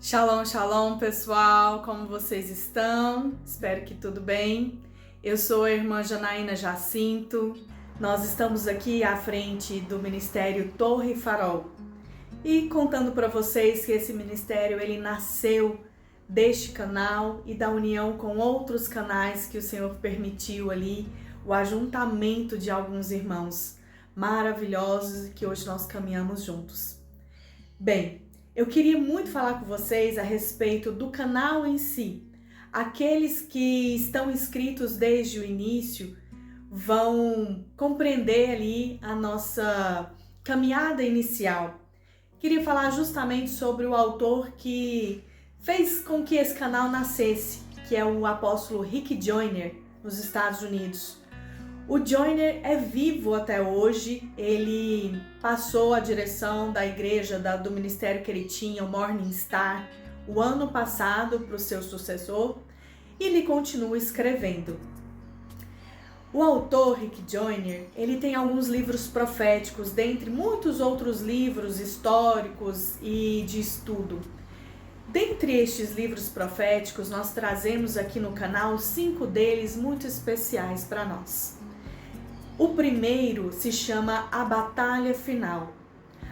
Shalom, shalom, pessoal! Como vocês estão? Espero que tudo bem. Eu sou a irmã Janaína Jacinto. Nós estamos aqui à frente do Ministério Torre e Farol. E contando para vocês que esse ministério ele nasceu deste canal e da união com outros canais que o Senhor permitiu ali, o ajuntamento de alguns irmãos maravilhosos que hoje nós caminhamos juntos. Bem, eu queria muito falar com vocês a respeito do canal em si. Aqueles que estão inscritos desde o início vão compreender ali a nossa caminhada inicial. Queria falar justamente sobre o autor que fez com que esse canal nascesse, que é o apóstolo Rick Joyner, nos Estados Unidos. O Joyner é vivo até hoje, ele passou a direção da igreja, do ministério que ele tinha, o Morning Star, o ano passado para o seu sucessor, e ele continua escrevendo. O autor, Rick Joyner, ele tem alguns livros proféticos, dentre muitos outros livros históricos e de estudo. Dentre estes livros proféticos, nós trazemos aqui no canal 5 deles muito especiais para nós. O primeiro se chama A Batalha Final.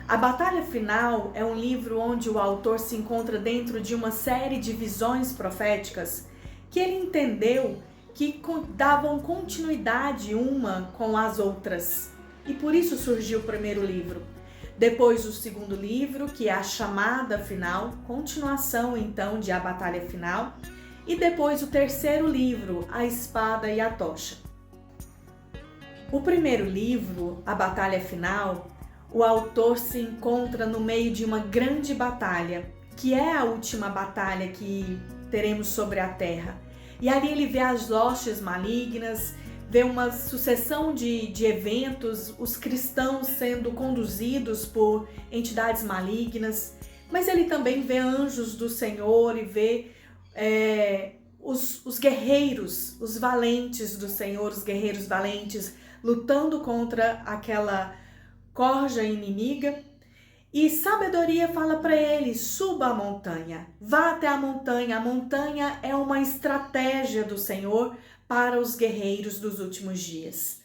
A Batalha Final é um livro onde o autor se encontra dentro de uma série de visões proféticas que ele entendeu que davam continuidade uma com as outras. E por isso surgiu o primeiro livro. Depois o segundo livro, que é A Chamada Final, continuação então de A Batalha Final. E depois o terceiro livro, A Espada e a Tocha. O primeiro livro, A Batalha Final, o autor se encontra no meio de uma grande batalha, que é a última batalha que teremos sobre a terra. E ali ele vê as hostes malignas, vê uma sucessão de eventos, os cristãos sendo conduzidos por entidades malignas, mas ele também vê anjos do Senhor e vê os guerreiros, os valentes do Senhor, os guerreiros valentes, lutando contra aquela corja inimiga. E sabedoria fala para ele: suba a montanha, vá até a montanha. A montanha é uma estratégia do Senhor para os guerreiros dos últimos dias.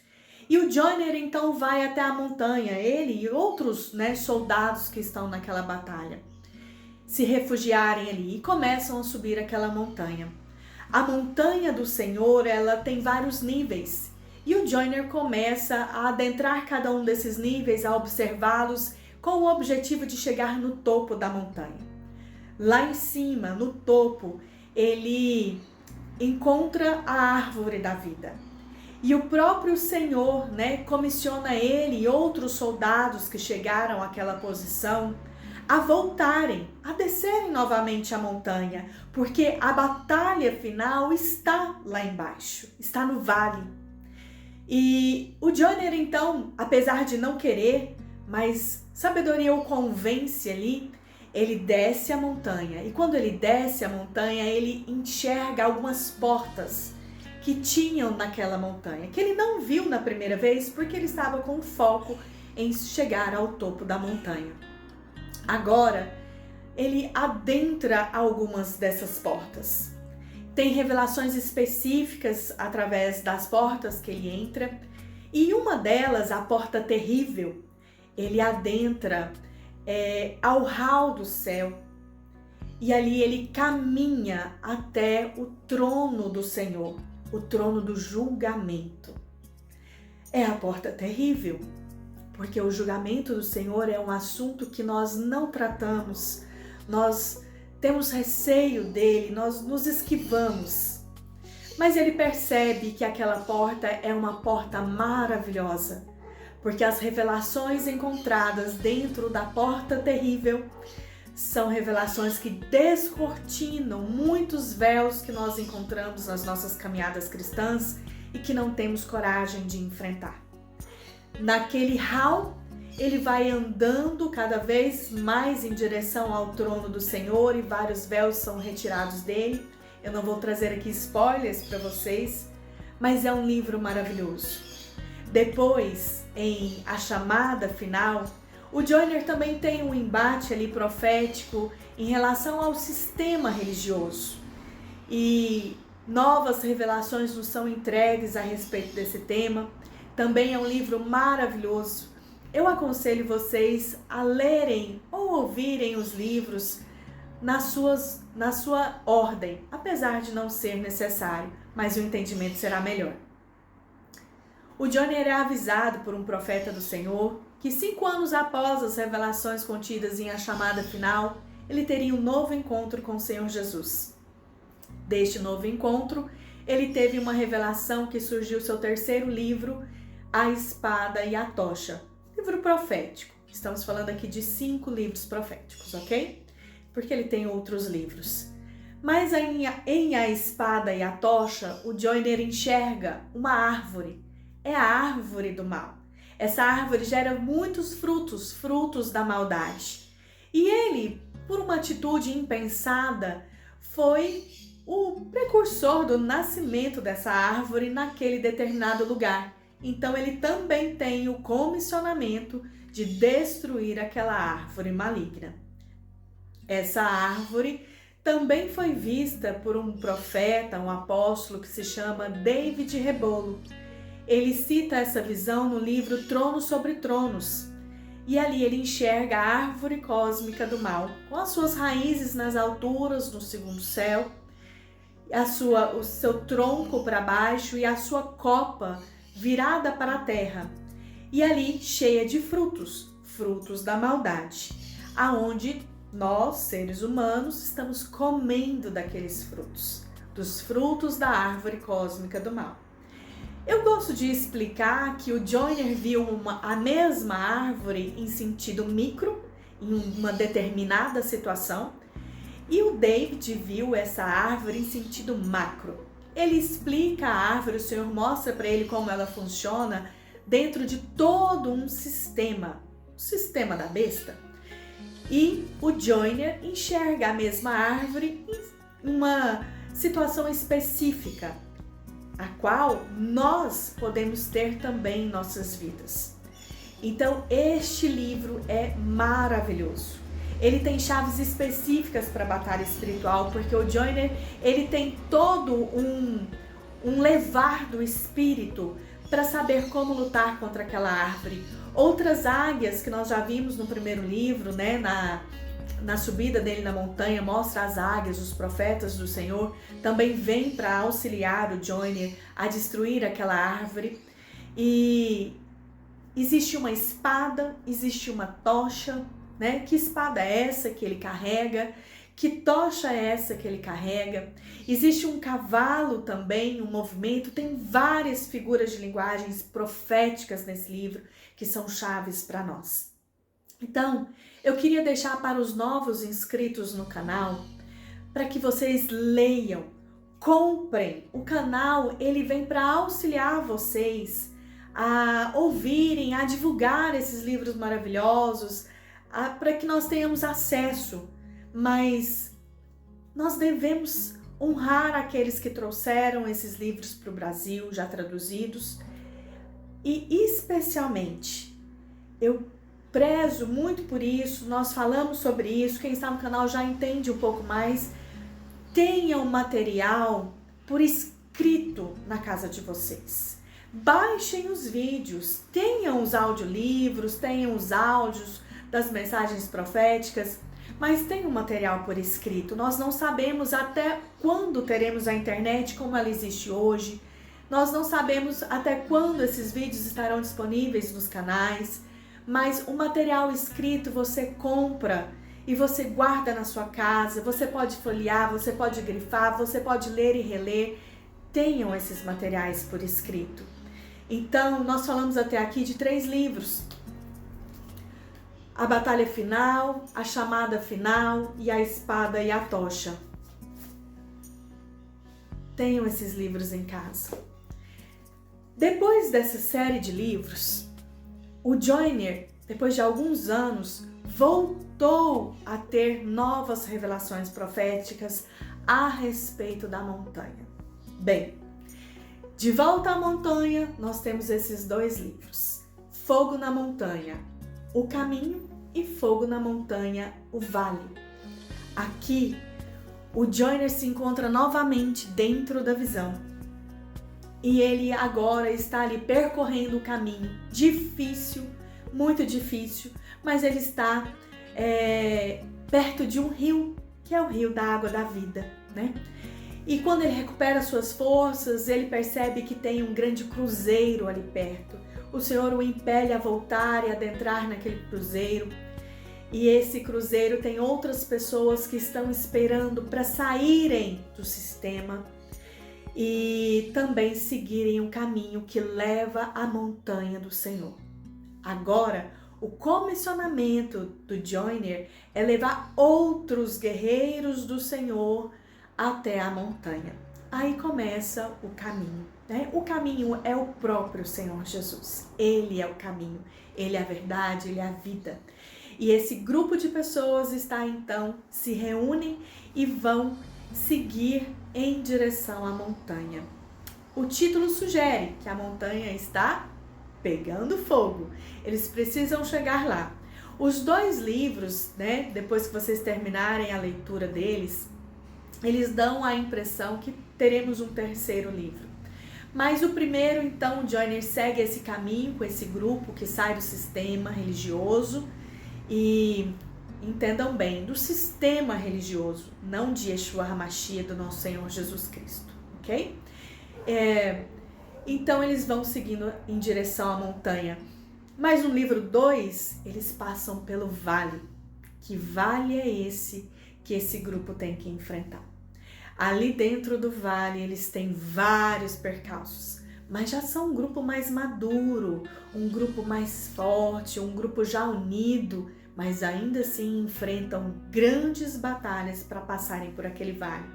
E o Joyner então vai até a montanha, ele e outros soldados que estão naquela batalha, se refugiarem ali e começam a subir aquela montanha. A montanha do Senhor, ela tem vários níveis. E o Joyner começa a adentrar cada um desses níveis, a observá-los com o objetivo de chegar no topo da montanha. Lá em cima, no topo, ele encontra a árvore da vida. E o próprio Senhor, comissiona ele e outros soldados que chegaram àquela posição a voltarem, a descerem novamente a montanha, porque a batalha final está lá embaixo, está no vale. E o Joyner, então, apesar de não querer, mas sabedoria o convence ali, ele desce a montanha. E quando ele desce a montanha, ele enxerga algumas portas que tinham naquela montanha, que ele não viu na primeira vez, porque ele estava com foco em chegar ao topo da montanha. Agora, ele adentra algumas dessas portas. Tem revelações específicas através das portas que ele entra. E uma delas, a porta terrível, ele adentra ao hall do céu. E ali ele caminha até o trono do Senhor, o trono do julgamento. É a porta terrível, porque o julgamento do Senhor é um assunto que nós não tratamos, nós temos receio dele, nós nos esquivamos. Mas ele percebe que aquela porta é uma porta maravilhosa, porque as revelações encontradas dentro da porta terrível são revelações que descortinam muitos véus que nós encontramos nas nossas caminhadas cristãs e que não temos coragem de enfrentar. Naquele hall, ele vai andando cada vez mais em direção ao trono do Senhor e vários véus são retirados dele. Eu não vou trazer aqui spoilers para vocês, mas é um livro maravilhoso. Depois, em A Chamada Final, O Joyner também tem um embate ali profético em relação ao sistema religioso. E novas revelações nos são entregues a respeito desse tema. Também é um livro maravilhoso. Eu aconselho vocês a lerem ou ouvirem os livros na sua ordem, apesar de não ser necessário, mas o entendimento será melhor. O Joyner é avisado por um profeta do Senhor que 5 anos após as revelações contidas em A Chamada Final, ele teria um novo encontro com o Senhor Jesus. Deste novo encontro, ele teve uma revelação que surgiu seu terceiro livro, A Espada e a Tocha, livro profético. Estamos falando aqui de 5 livros proféticos, ok? Porque ele tem outros livros. Mas em A Espada e a Tocha, o Joyner enxerga uma árvore. É a árvore do mal. Essa árvore gera muitos frutos, frutos da maldade. E ele, por uma atitude impensada, foi o precursor do nascimento dessa árvore naquele determinado lugar. Então ele também tem o comissionamento de destruir aquela árvore maligna. Essa árvore também foi vista por um profeta, um apóstolo que se chama David Rebolo. Ele cita essa visão no livro Tronos sobre Tronos. E ali ele enxerga a árvore cósmica do mal, com as suas raízes nas alturas, no segundo céu, o seu tronco para baixo e a sua copa virada para a terra. E ali cheia de frutos, frutos da maldade, aonde nós, seres humanos, estamos comendo daqueles frutos, dos frutos da árvore cósmica do mal. Eu gosto de explicar que o Joyner viu a mesma árvore em sentido micro, em uma determinada situação, e o David viu essa árvore em sentido macro. Ele explica a árvore, o Senhor mostra para ele como ela funciona dentro de todo um sistema, o sistema da besta. E o Joyner enxerga a mesma árvore em uma situação específica, a qual nós podemos ter também em nossas vidas. Então, este livro é maravilhoso. Ele tem chaves específicas para a batalha espiritual, porque o Joyner, ele tem todo um levar do espírito para saber como lutar contra aquela árvore. Outras águias que nós já vimos no primeiro livro, né, na subida dele na montanha, mostra as águias, os profetas do Senhor, também vêm para auxiliar o Joyner a destruir aquela árvore. E existe uma espada, existe uma tocha, né? Que espada é essa que ele carrega? Que tocha é essa que ele carrega? Existe um cavalo também, um movimento, tem várias figuras de linguagens proféticas nesse livro que são chaves para nós. Então, eu queria deixar para os novos inscritos no canal, para que vocês leiam, comprem. O canal, ele vem para auxiliar vocês a ouvirem, a divulgar esses livros maravilhosos, para que nós tenhamos acesso. Mas nós devemos honrar aqueles que trouxeram esses livros para o Brasil, já traduzidos. E especialmente, eu prezo muito por isso, nós falamos sobre isso, quem está no canal já entende um pouco mais. Tenham material por escrito na casa de vocês. Baixem os vídeos, tenham os audiolivros, tenham os áudios das mensagens proféticas, mas tenham material por escrito. Nós não sabemos até quando teremos a internet como ela existe hoje. Nós não sabemos até quando esses vídeos estarão disponíveis nos canais. Mas o material escrito você compra e você guarda na sua casa, você pode folhear, você pode grifar, você pode ler e reler. Tenham esses materiais por escrito. Então, nós falamos até aqui de 3 livros. A Batalha Final, A Chamada Final e A Espada e a Tocha. Tenham esses livros em casa. Depois dessa série de livros, o Joyner, depois de alguns anos, voltou a ter novas revelações proféticas a respeito da montanha. Bem, de volta à montanha, nós temos esses 2 livros. Fogo na Montanha, o caminho e fogo na montanha, o vale. Aqui, o Joyner se encontra novamente dentro da visão. E ele agora está ali percorrendo o caminho. Difícil, muito difícil, mas ele está perto de um rio, que é o rio da água da vida, né? E quando ele recupera suas forças, ele percebe que tem um grande cruzeiro ali perto. O Senhor o impele a voltar e adentrar naquele cruzeiro. E esse cruzeiro tem outras pessoas que estão esperando para saírem do sistema e também seguirem um caminho que leva à montanha do Senhor. Agora, o comissionamento do Joyner é levar outros guerreiros do Senhor até a montanha. Aí começa o caminho, né? O caminho é o próprio Senhor Jesus. Ele é o caminho, ele é a verdade, ele é a vida. E esse grupo de pessoas está então, se reúnem e vão seguir em direção à montanha. O título sugere que a montanha está pegando fogo. Eles precisam chegar lá. Os 2 livros, né, depois que vocês terminarem a leitura deles, eles dão a impressão que teremos um 3º livro. Mas o primeiro, então, o Joyner segue esse caminho com esse grupo que sai do sistema religioso e, entendam bem, do sistema religioso, não de Yeshua HaMashiach, do nosso Senhor Jesus Cristo, ok? Então, eles vão seguindo em direção à montanha. Mas no livro 2, eles passam pelo vale. Que vale é esse que esse grupo tem que enfrentar? Ali dentro do vale, eles têm vários percalços, mas já são um grupo mais maduro, um grupo mais forte, um grupo já unido, mas ainda assim enfrentam grandes batalhas para passarem por aquele vale.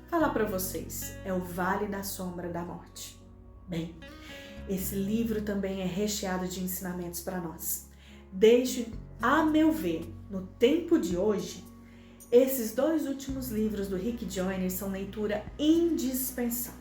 Falar para vocês, é o Vale da Sombra da Morte. Bem, esse livro também é recheado de ensinamentos para nós. Desde, a meu ver, no tempo de hoje, esses 2 últimos livros do Rick Joyner são leitura indispensável.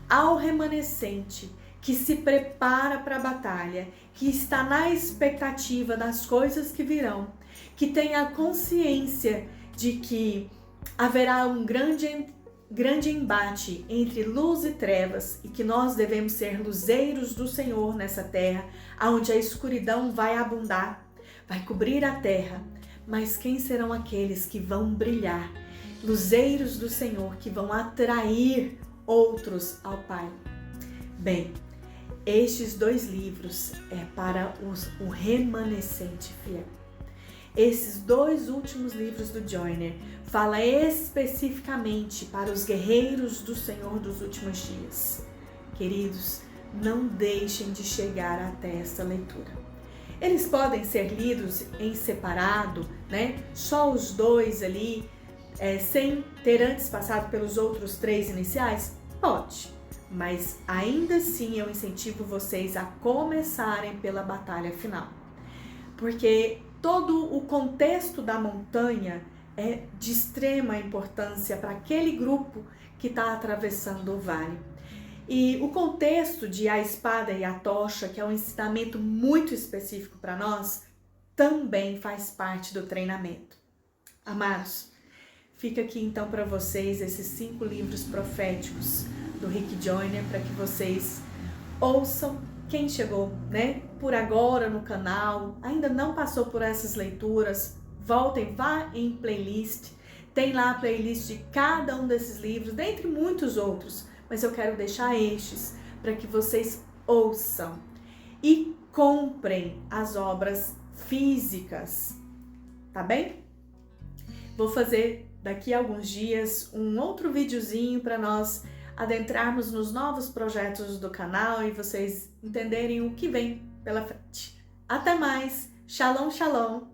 Ao remanescente que se prepara para a batalha, que está na expectativa das coisas que virão, que tem a consciência de que haverá um grande embate entre luz e trevas e que nós devemos ser luzeiros do Senhor nessa terra, onde a escuridão vai abundar, vai cobrir a terra. Mas quem serão aqueles que vão brilhar? Luzeiros do Senhor que vão atrair outros ao Pai. Bem, estes 2 livros é para o remanescente fiel. Esses 2 últimos livros do Joyner falam especificamente para os guerreiros do Senhor dos últimos dias. Queridos, não deixem de chegar até essa leitura. Eles podem ser lidos em separado, né? Só os 2 ali, sem ter antes passado pelos outros 3 iniciais? Pode, mas ainda assim eu incentivo vocês a começarem pela batalha final. Porque todo o contexto da montanha é de extrema importância para aquele grupo que está atravessando o vale. E o contexto de a espada e a tocha, que é um ensinamento muito específico para nós, também faz parte do treinamento. Amados, fica aqui então para vocês esses 5 livros proféticos do Rick Joyner para que vocês ouçam. Quem chegou, né, por agora no canal, ainda não passou por essas leituras, voltem, vá em playlist. Tem lá a playlist de cada um desses livros, dentre muitos outros. Mas eu quero deixar estes para que vocês ouçam e comprem as obras físicas, tá bem? Vou fazer daqui a alguns dias um outro videozinho para nós adentrarmos nos novos projetos do canal e vocês entenderem o que vem pela frente. Até mais! Shalom, shalom!